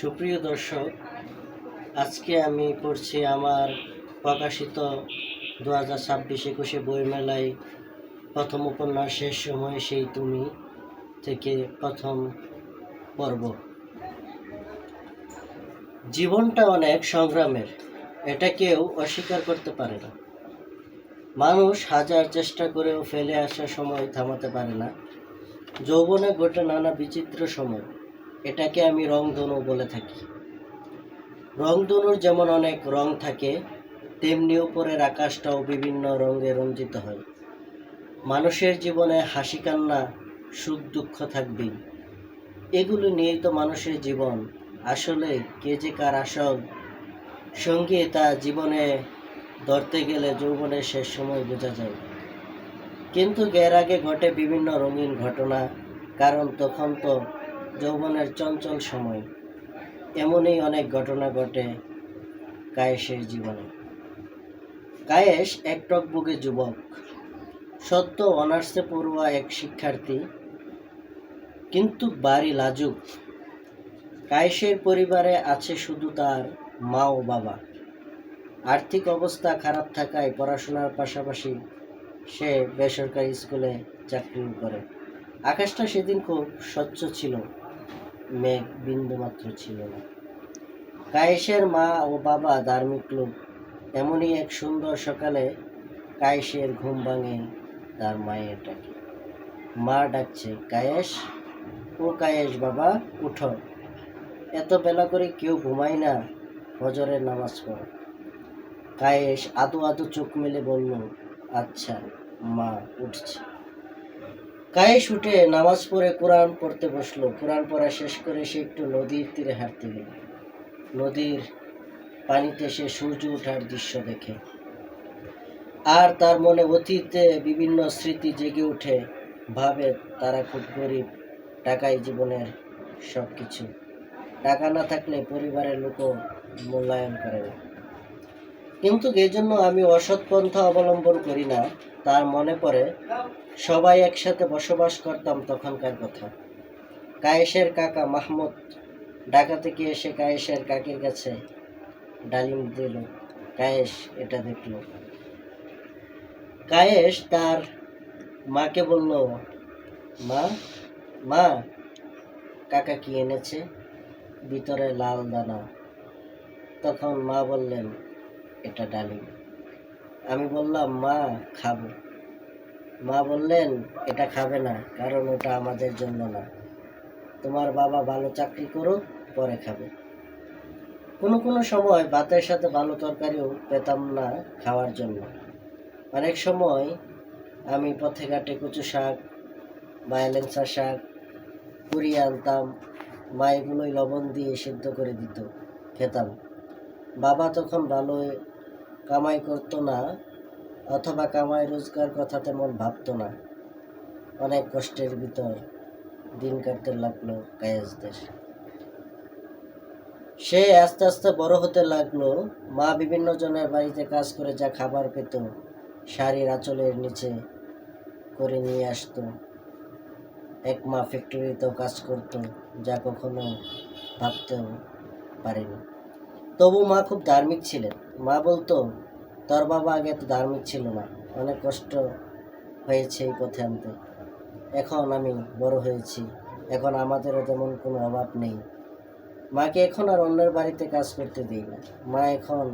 সুপ্রিয় দর্শক, আজকে আমি পড়ছি আমার প্রকাশিত 2026-21 বইমেলায় প্রথম উপন্যাস শেষ সময় সেই তুমি থেকে প্রথম পর্ব। জীবনটা অনেক সংগ্রামের, এটা কেউ অস্বীকার করতে পারে না। মানুষ হাজার চেষ্টা করেও ফেলে আসা সময় থামাতে পারে না। যৌবনে ঘটে নানা বিচিত্র সময়, এটাকে আমি রংধনু বলে থাকি। রংধনুর যেমন অনেক রং থাকে, তেমনি উপরের আকাশটাও বিভিন্ন রঙে রঞ্জিত হয়। মানুষের জীবনে হাসি কান্না সুখ দুঃখ থাকবেই, এগুলো নিয়েই তো মানুষের জীবন। আসলে কে যে কার আসল সঙ্গী তা জীবনে ধরতে গেলে যৌবনের শেষ সময় বোঝা যায়। কিন্তু এর আগে ঘটে বিভিন্ন রঙিন ঘটনা, কারণ তখন তো যৌবনের চঞ্চল সময়। এমনই অনেক ঘটনা ঘটে কায়েসের জীবনে। কায়েস এক টকবগে যুবক, সদ্য অনার্সে পড়ুয়া এক শিক্ষার্থী, কিন্তু বাড়ি লাজুক। কায়েসের পরিবারে আছে শুধু তার মা ও বাবা। আর্থিক অবস্থা খারাপ থাকায় পড়াশোনার পাশাপাশি সে বেসরকারি স্কুলে চাকরি করে। আকাশটা সেদিন খুব স্বচ্ছ ছিল, মেঘ বিন্দুমাত্র ছিল না। কায়েসের মা ও বাবা ধার্মিক লোক। এমনই এক সুন্দর সকালে কায়েসের ঘুম ভাঙে তার মায়ের ডাকে। মা ডাকছে, কায়েস, ও কায়েস বাবা, উঠো, এত বেলা করে কেউ ঘুমায় না, ফজরের নামাজ পড়ো। কায়েস আদো আদো চোখ মেলে বলল, আচ্ছা মা, উঠছি। কায়েস উঠে নামাজ পড়ে কোরআন পড়তে বসলো। কোরআন পড়া শেষ করে সে একটু নদীর তীরে হাঁটতে গেল। নদীর পানিতে সে সূর্য ওঠার দৃশ্য দেখে, আর তার মনে অতীতে বিভিন্ন স্মৃতি জেগে উঠে। ভাবে তারা খুব গরিব, টাকাই জীবনের সব কিছু। টাকা না থাকলে পরিবারের লোকও মূল্যায়ন করে না। কিন্তু এই জন্য আমি অসৎ পন্থা অবলম্বন করি না। তার মনে পড়ে সবাই একসাথে বসবাস করতাম তখনকার কথা। কায়েসের কাকা মাহমুদ ঢাকা থেকে এসে কায়েসের কাকির কাছে ডালিম দিল। কায়েস এটা দেখল। কায়েস তার মাকে বলল, মা, মা, কাকা কি এনেছে? ভিতরে লাল দানা। তখন মা বললেন, এটা ডালিম। আমি বললাম, মা, খাবো। মা বললেন, এটা খাবে না, কারণ ওটা আমাদের জন্য না। তোমার বাবা ভালো চাকরি করুক, পরে খাবে। কোনো সময় ভাতের সাথে ভালো তরকারিও পেতাম না খাওয়ার জন্য। অনেক সময় আমি পথে ঘাটে কচু শাক বা এলেঞ্চা শাক কুড়িয়ে আনতাম। মা এগুলোই লবণ দিয়ে সিদ্ধ করে দিত, খেতাম। বাবা তখন ভালো কামাই করতো না, অথবা কামাই রোজগার কথা তেমন ভাবতো না। অনেক কষ্টের ভিতর দিন কাটতে লাগলো কায়েসদের। সে আস্তে আস্তে বড় হতে লাগলো। মা বিভিন্ন জনের বাড়িতে কাজ করে যা খাবার পেত শাড়ির আঁচলের নিচে করে নিয়ে আসতো। এক মা ফ্যাক্টরিতেও কাজ করত, যা কখনো ভাবতেও পারেনি। তবু মা খুব ধার্মিক ছিলেন। মা বলতো, তোর বাবা আগে তো ধার্মিক ছিল না, অনেক কষ্ট হয়েছে এই পথে আনতে। এখন আমি বড় হয়েছি, এখন আমাদেরও তেমন কোনো অভাব নেই। মাকে এখন আর অন্যের বাড়িতে কাজ করতে দিই না। মা এখন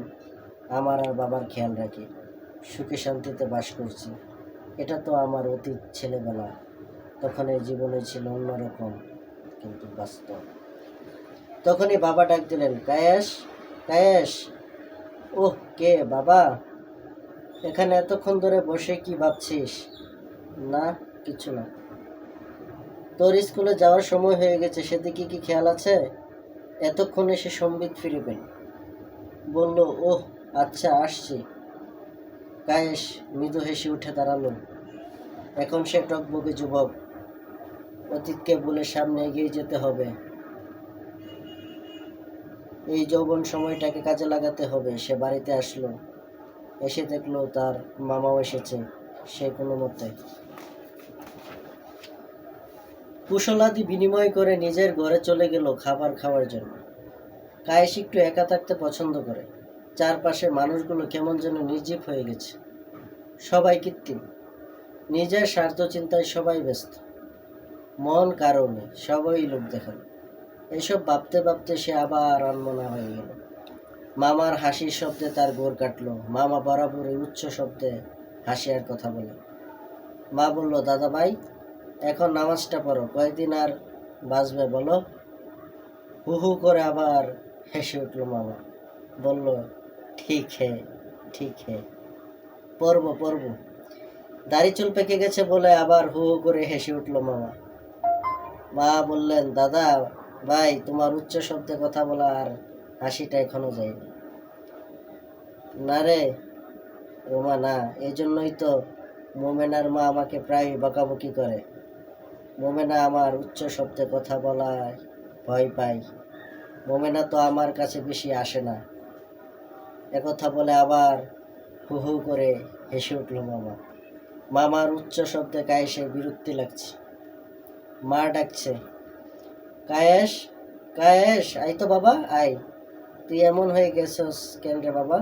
আমার আর বাবার খেয়াল রাখে, সুখে শান্তিতে বাস করছি। এটা তো আমার অতীত ছেলেবেলা, তখন এই জীবনে ছিল অন্যরকম, কিন্তু বাস্তব। তখনই বাবা ডাক দিলেন, কায়েস, কায়েস। ওহ, কে বাবা? এখানে এতক্ষণ ধরে বসে কি ভাবছিস? না, কিছু না। তোর স্কুলে যাওয়ার সময় হয়ে গেছে, সেদিকে কি খেয়াল আছে? এতক্ষণে সে সম্বিত ফিরে পেল, বলল, ওহ আচ্ছা, আসছি। কায়েস মৃদু হেসে উঠে দাঁড়ালো। এখন সে টকবগে যুবক, অতীতকে বলে সামনে এগিয়ে যেতে হবে। এই যৌবন সময়টাকে কাজে লাগাতে হবে। সে বাড়িতে আসলো, এসে দেখলো তার মামাও এসেছে। সে কোনো মতে কুশলাদি বিনিময় করে নিজের ঘরে চলে গেল খাবার খাওয়ার জন্য। কায়েস একটু একা থাকতে পছন্দ করে। চারপাশে মানুষগুলো কেমন যেন নির্জীব হয়ে গেছে। সবাই কৃত্রিম, নিজের স্বার্থ চিন্তায় সবাই ব্যস্ত। মন কারো নেই, সবাই লোক দেখানো। এসব ভাবতে ভাবতে সে আবার আনমনা হয়ে গেল। মামার হাসির শব্দে তার ঘোর কাটলো। মামা বরাবরই উচ্চ শব্দে হাসি আর কথা বলে। মা বলল, দাদা ভাই, এখন নামাজটা পড়ো, কয়দিন আর বাঁচবে বলো? হু হু করে আবার হেসে উঠল মামা। বলল, ঠিক হে, ঠিক হে, পড়বো পড়বো। দাড়ি চুল পেকে গেছে বলে আবার হু হু করে হেসে উঠল মামা। মা বললেন, দাদা ভাই, তোমার উচ্চ শব্দে কথা বলা আর হাসিটা এখনো যায়নি। না রে রোমা, না। এই জন্যই তো মোমেনার মা আমাকে প্রায় বকাবকি করে। মোমেনা আমার উচ্চ শব্দে কথা বলায় ভয় পায়। মোমেনা তো আমার কাছে বেশি আসে না। একথা বলে আবার হু হু করে হেসে উঠল মামা। মামার উচ্চ শব্দে কায়েসের বিরক্তি লাগছে। মা ডাকছে, কায়েস, কায়েস, আই তো বাবা, আয়। তুই এমন হয়ে গেছস কেন রে বাবা?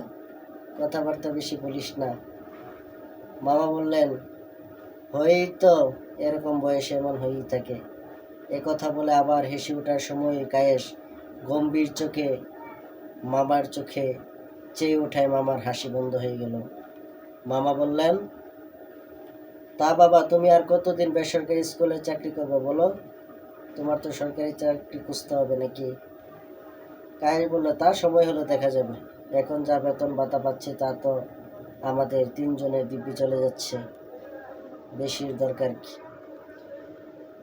কথাবার্তা বেশি বলিস না। মামা বললেন, হয়েই তো, এরকম বয়সে এমন হয়েই থাকে। কথা বলে আবার হেসে ওঠার সময় কায়েস গম্ভীর চোখে মামার চোখে চেয়ে ওঠায় মামার হাসি বন্ধ হয়ে গেল। মামা বললেন, তা বাবা, তুমি আর কতদিন বেসরকারি স্কুলে চাকরি করবে বলো? তোমার তো সরকারি চাকরি খুঁজতে হবে নাকি? কায়েস বলল, তার সময় হলে দেখা যাবে। এখন যা বেতন ভাতা পাচ্ছি তা তো আমাদের তিনজনের দিব্যি চলে যাচ্ছে, বেশির দরকার কি?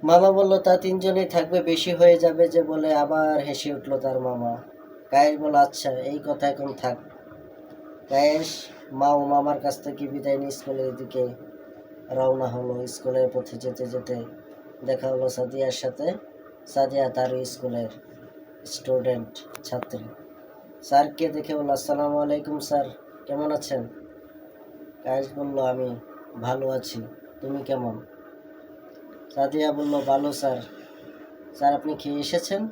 মামা বলল, তা তিনজনেই থাকবে, বেশি হয়ে যাবে যে বলে আবার হেসে উঠল তার মামা। কায়েস বলল, আচ্ছা, এই কথা এখন থাক। কায়েস মা ও মামার কাছ থেকে বিদায় নিয়ে স্কুলের দিকে রওনা হলো। স্কুলের পথে যেতে যেতে দেখা হলো সাদিয়ার সাথে। সাদিয়া তার স্কুলের স্টুডেন্ট, ছাত্রী। স্যারকে দেখে বলল, আসসালামু আলাইকুম স্যার, কেমন আছেন? কায়েস বলল, আমি ভালো আছি, তুমি কেমন? সাদিয়া বলল, ভালো স্যার। স্যার, আপনি খেয়ে এসেছেন?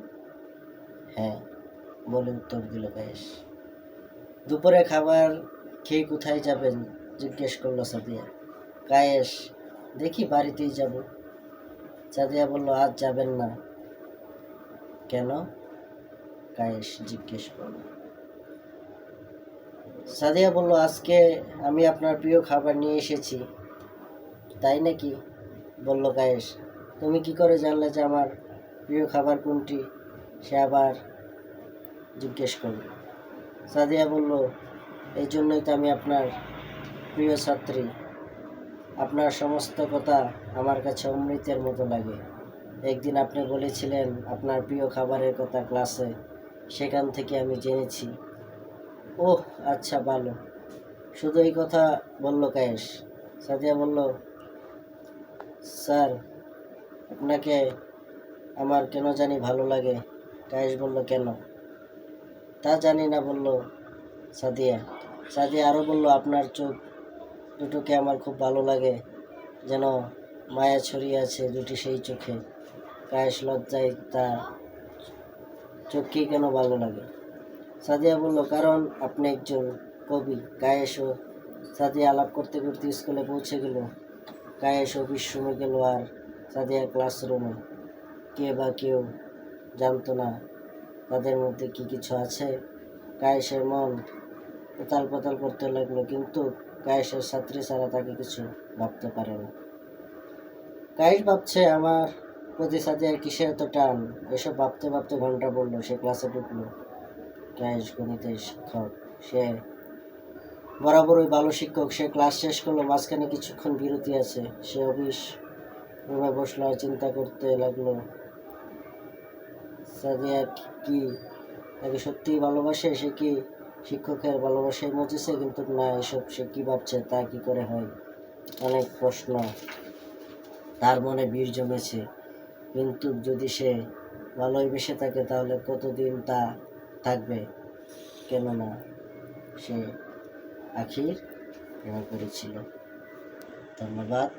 হ্যাঁ, বলে উত্তর দিল কায়েস। দুপুরে খাবার খেয়ে কোথায় যাবেন জিজ্ঞেস করলো সাদিয়া। কায়েস, দেখি বাড়িতেই যাব। সাদিয়া বলল, আজ যাবেন না কেন? কায়েস জিজ্ঞেস করল। সাদিয়া বলল, আজকে আমি আপনার প্রিয় খাবার নিয়ে এসেছি। তাই নাকি? বলল কায়েস। তুমি কি করে জানলে যে আমার প্রিয় খাবার কোনটি? সে আবার জিজ্ঞেস করল। সাদিয়া বলল, এই জন্যই তো আমি আপনার প্রিয় ছাত্রী। আপনার সমস্ত কথা আমার কাছে অমৃতের মতো লাগে। একদিন আপনি বলেছিলেন আপনার প্রিয় খাবারের কথা ক্লাসে, সেখান থেকে আমি জেনেছি। ওহ আচ্ছা, ভালো। শুধু এই কথা বলল কায়েস। সাদিয়া বলল, স্যার, আপনাকে আমার কেন জানি ভালো লাগে। কায়েস বলল, কেন? তা জানি না, বলল সাদিয়া। সাদিয়া আরও বলল, আপনার চোখ দুটোকে আমার খুব ভালো লাগে, যেন মায়া ছড়িয়ে আছে দুটি সেই চোখে। কায়েস লজ্জায় তা চোখকেই কেন ভালো লাগে? সাদিয়া বলল, কারণ আপনি একজন কবি। কায়েস ও সাদিয়া আলাপ করতে করতে স্কুলে পৌঁছে গেল। কায়েস অফিস রুমে গেল আর সাদিয়া ক্লাসরুমে। কে বা কেউ জানতো না তাদের মধ্যে কি কিছু আছে। কায়েসের মন উতাল পাতাল করতে লাগলো, কিন্তু কায়েসের ছাত্রী ছাড়া তাকে কিছু ভাবতে পারে না। কায়েস ভাবছে, আমার প্রতি সাদিয়ার কিসের এত টান? এসব ভাবতে ভাবতে ঘন্টা পড়লো। সে ক্লাসে ঢুকলো। কায়েস গণিতের শিক্ষক, সে বরাবরই ভালো শিক্ষক। সে ক্লাস শেষ করলো, মাঝখানে কিছুক্ষণ বিরতি আছে। সে অফিস রুমে বসলো আর চিন্তা করতে লাগলো, সাদিয়া কি তাকে সত্যিই ভালোবাসে? সে কি শিক্ষকের ভালোবাসায় মজেছে? কিন্তু না, এসব সে কি ভাবছে তা কি করে হয়? অনেক প্রশ্ন তার মনে ভিড় জমেছে। কিন্তু যদি সে ভালোই বেসে থাকে তাহলে কতদিন তা থাকবে? কেননা সে আখির প্রেমে পড়েছিল। ধন্যবাদ।